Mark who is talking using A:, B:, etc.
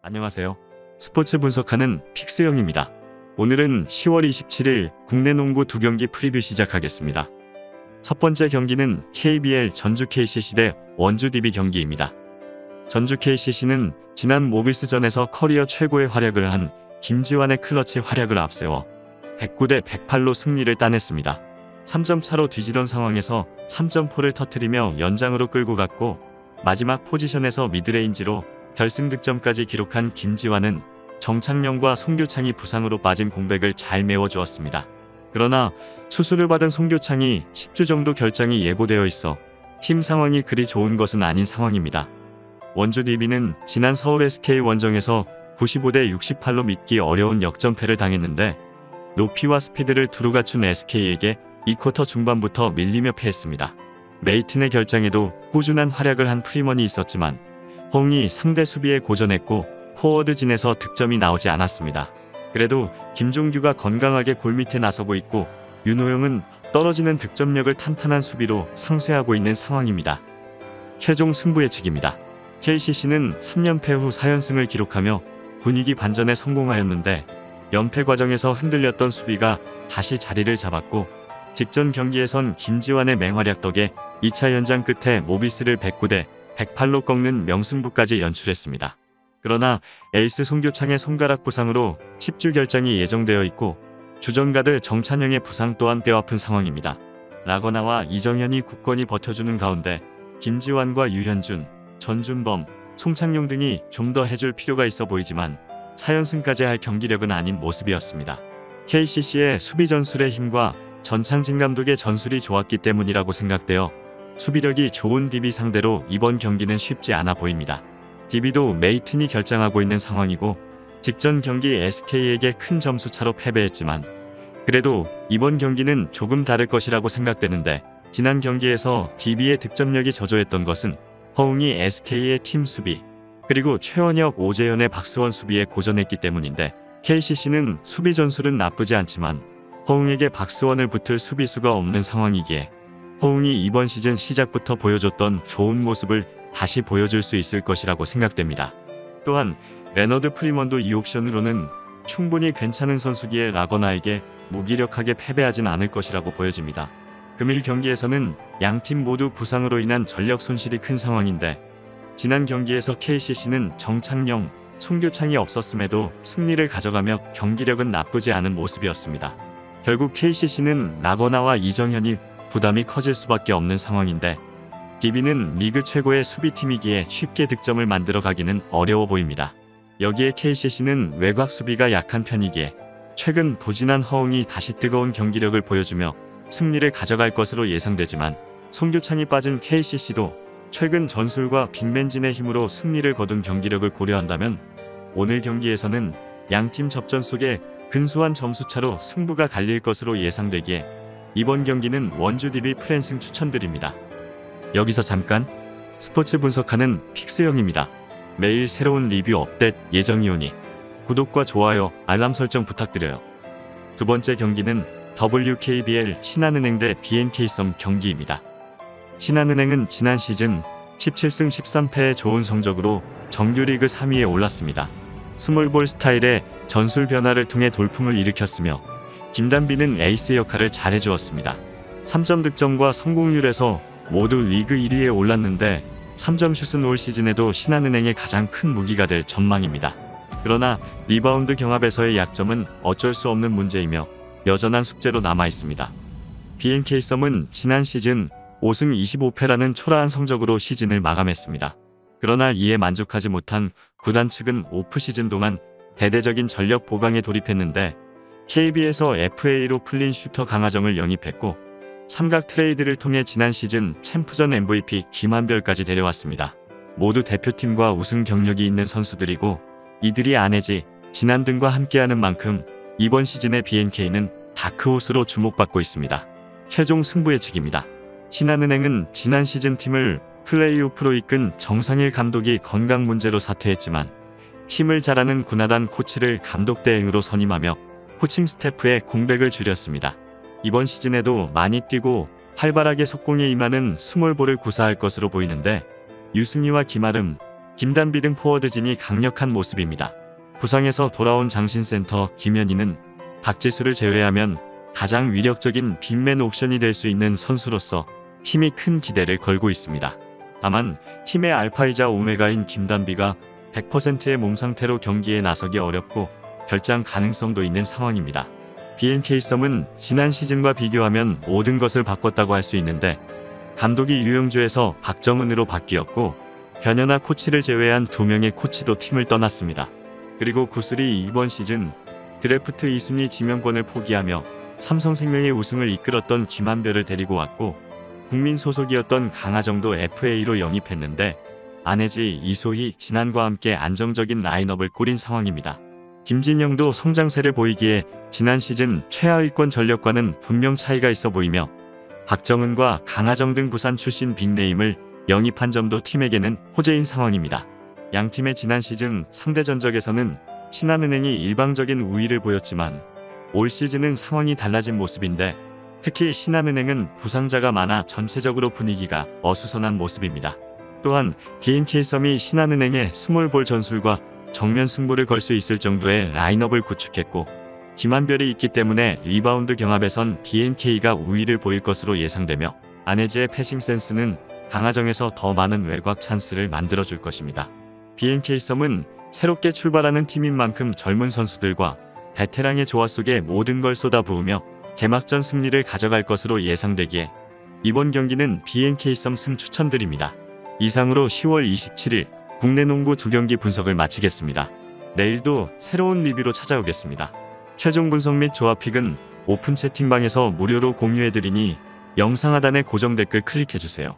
A: 안녕하세요. 스포츠 분석하는 픽스영입니다. 오늘은 10월 27일 국내 농구 2경기 프리뷰 시작하겠습니다. 첫 번째 경기는 KBL 전주 KCC 대 원주 DB 경기입니다. 전주 KCC는 지난 모비스전에서 커리어 최고의 활약을 한 김지환의 클러치 활약을 앞세워 109대 108로 승리를 따냈습니다. 3점 차로 뒤지던 상황에서 3점포를 터뜨리며 연장으로 끌고 갔고 마지막 포지션에서 미드레인지로 결승 득점까지 기록한 김지환은 정창영과 송교창이 부상으로 빠진 공백을 잘 메워주었습니다. 그러나 수술을 받은 송교창이 10주 정도 결장이 예고되어 있어 팀 상황이 그리 좋은 것은 아닌 상황입니다. 원주 DB는 지난 서울 SK 원정에서 95대 68로 믿기 어려운 역전패를 당했는데 높이와 스피드를 두루 갖춘 SK에게 2쿼터 중반부터 밀리며 패했습니다. 메이튼의 결장에도 꾸준한 활약을 한 프리먼이 있었지만 허웅이 상대 수비에 고전했고 포워드진에서 득점이 나오지 않았습니다. 그래도 김종규가 건강하게 골밑에 나서고 있고 윤호영은 떨어지는 득점력을 탄탄한 수비로 상쇄하고 있는 상황입니다. 최종 승부 예측입니다. KCC는 3연패 후 4연승을 기록하며 분위기 반전에 성공하였는데 연패 과정에서 흔들렸던 수비가 다시 자리를 잡았고 직전 경기에선 김지환의 맹활약 덕에 2차 연장 끝에 모비스를 109대 108로 꺾는 명승부까지 연출했습니다. 그러나 에이스 송교창의 손가락 부상으로 10주 결장이 예정되어 있고 주전가드 정찬영의 부상 또한 뼈아픈 상황입니다. 라거나와 이정현이 굳건히 버텨주는 가운데 김지환과 유현준, 전준범, 송창용 등이 좀 더 해줄 필요가 있어 보이지만 4연승까지 할 경기력은 아닌 모습이었습니다. KCC의 수비 전술의 힘과 전창진 감독의 전술이 좋았기 때문이라고 생각되어 수비력이 좋은 DB 상대로 이번 경기는 쉽지 않아 보입니다. DB도 메이튼이 결장하고 있는 상황이고 직전 경기 SK에게 큰 점수차로 패배했지만 그래도 이번 경기는 조금 다를 것이라고 생각되는데 지난 경기에서 DB의 득점력이 저조했던 것은 허웅이 SK의 팀 수비 그리고 최원혁, 오재현의 박스원 수비에 고전했기 때문인데 KCC는 수비 전술은 나쁘지 않지만 허웅에게 박스원을 붙을 수비수가 없는 상황이기에 허웅이 이번 시즌 시작부터 보여줬던 좋은 모습을 다시 보여줄 수 있을 것이라고 생각됩니다. 또한 레너드 프리먼도 이 옵션으로는 충분히 괜찮은 선수기에 라거나에게 무기력하게 패배하진 않을 것이라고 보여집니다. 금일 경기에서는 양팀 모두 부상으로 인한 전력 손실이 큰 상황인데 지난 경기에서 KCC는 정창영, 송교창이 없었음에도 승리를 가져가며 경기력은 나쁘지 않은 모습이었습니다. 결국 KCC는 라거나와 이정현이 부담이 커질 수밖에 없는 상황인데 DB는 리그 최고의 수비팀이기에 쉽게 득점을 만들어 가기는 어려워 보입니다. 여기에 KCC는 외곽 수비가 약한 편이기에 최근 부진한 허웅이 다시 뜨거운 경기력을 보여주며 승리를 가져갈 것으로 예상되지만 송교창이 빠진 KCC도 최근 전술과 빅맨진의 힘으로 승리를 거둔 경기력을 고려한다면 오늘 경기에서는 양팀 접전 속에 근소한 점수차로 승부가 갈릴 것으로 예상되기에 이번 경기는 원주 DB 프랜승 추천드립니다. 여기서 잠깐 스포츠 분석하는 픽스영입니다. 매일 새로운 리뷰 업데이트 예정이오니 구독과 좋아요, 알람 설정 부탁드려요. 두 번째 경기는 WKBL 신한은행 대 BNK썸 경기입니다. 신한은행은 지난 시즌 17승 13패의 좋은 성적으로 정규리그 3위에 올랐습니다. 스몰볼 스타일의 전술 변화를 통해 돌풍을 일으켰으며 김단비는 에이스 역할을 잘해주었습니다. 3점 득점과 성공률에서 모두 리그 1위에 올랐는데 3점 슛은 올 시즌에도 신한은행의 가장 큰 무기가 될 전망입니다. 그러나 리바운드 경합에서의 약점은 어쩔 수 없는 문제이며 여전한 숙제로 남아있습니다. BNK썸은 지난 시즌 5승 25패라는 초라한 성적으로 시즌을 마감했습니다. 그러나 이에 만족하지 못한 구단 측은 오프시즌 동안 대대적인 전력 보강에 돌입했는데 KB에서 FA로 풀린 슈터 강하정을 영입했고 삼각 트레이드를 통해 지난 시즌 챔프전 MVP 김한별까지 데려왔습니다. 모두 대표팀과 우승 경력이 있는 선수들이고 이들이 안혜지, 진한 등과 함께하는 만큼 이번 시즌의 BNK는 다크호스로 주목받고 있습니다. 최종 승부 예측입니다. 신한은행은 지난 시즌 팀을 플레이오프로 이끈 정상일 감독이 건강 문제로 사퇴했지만 팀을 잘하는 군하단 코치를 감독 대행으로 선임하며 코칭 스태프의 공백을 줄였습니다. 이번 시즌에도 많이 뛰고 활발하게 속공에 임하는 스몰볼을 구사할 것으로 보이는데 유승희와 김아름, 김단비 등 포워드진이 강력한 모습입니다. 부상에서 돌아온 장신센터 김현희는 박지수를 제외하면 가장 위력적인 빅맨 옵션이 될 수 있는 선수로서 팀이 큰 기대를 걸고 있습니다. 다만 팀의 알파이자 오메가인 김단비가 100%의 몸 상태로 경기에 나서기 어렵고 결장 가능성도 있는 상황입니다. BNK썸은 지난 시즌과 비교하면 모든 것을 바꿨다고 할 수 있는데 감독이 유영주에서 박정은으로 바뀌었고 변현아 코치를 제외한 2명의 코치도 팀을 떠났습니다. 그리고 구슬이 이번 시즌 드래프트 2순위 지명권을 포기하며 삼성생명의 우승을 이끌었던 김한별을 데리고 왔고 국민 소속이었던 강하정도 FA로 영입했는데 안혜지, 이소희, 진한과 함께 안정적인 라인업을 꾸린 상황입니다. 김진영도 성장세를 보이기에 지난 시즌 최하위권 전력과는 분명 차이가 있어 보이며 박정은과 강하정 등 부산 출신 빅네임을 영입한 점도 팀에게는 호재인 상황입니다. 양팀의 지난 시즌 상대 전적에서는 신한은행이 일방적인 우위를 보였지만 올 시즌은 상황이 달라진 모습인데 특히 신한은행은 부상자가 많아 전체적으로 분위기가 어수선한 모습입니다. 또한 BNK썸이 신한은행의 스몰볼 전술과 정면 승부를 걸 수 있을 정도의 라인업을 구축했고 김한별이 있기 때문에 리바운드 경합에선 BNK가 우위를 보일 것으로 예상되며 안혜지의 패싱 센스는 강하정에서 더 많은 외곽 찬스를 만들어줄 것입니다. BNK썸은 새롭게 출발하는 팀인 만큼 젊은 선수들과 베테랑의 조화 속에 모든 걸 쏟아부으며 개막전 승리를 가져갈 것으로 예상되기에 이번 경기는 BNK썸 승 추천드립니다. 이상으로 10월 27일 국내 농구 2경기 분석을 마치겠습니다. 내일도 새로운 리뷰로 찾아오겠습니다. 최종 분석 및 조합픽은 오픈 채팅방에서 무료로 공유해드리니 영상 하단의 고정 댓글 클릭해주세요.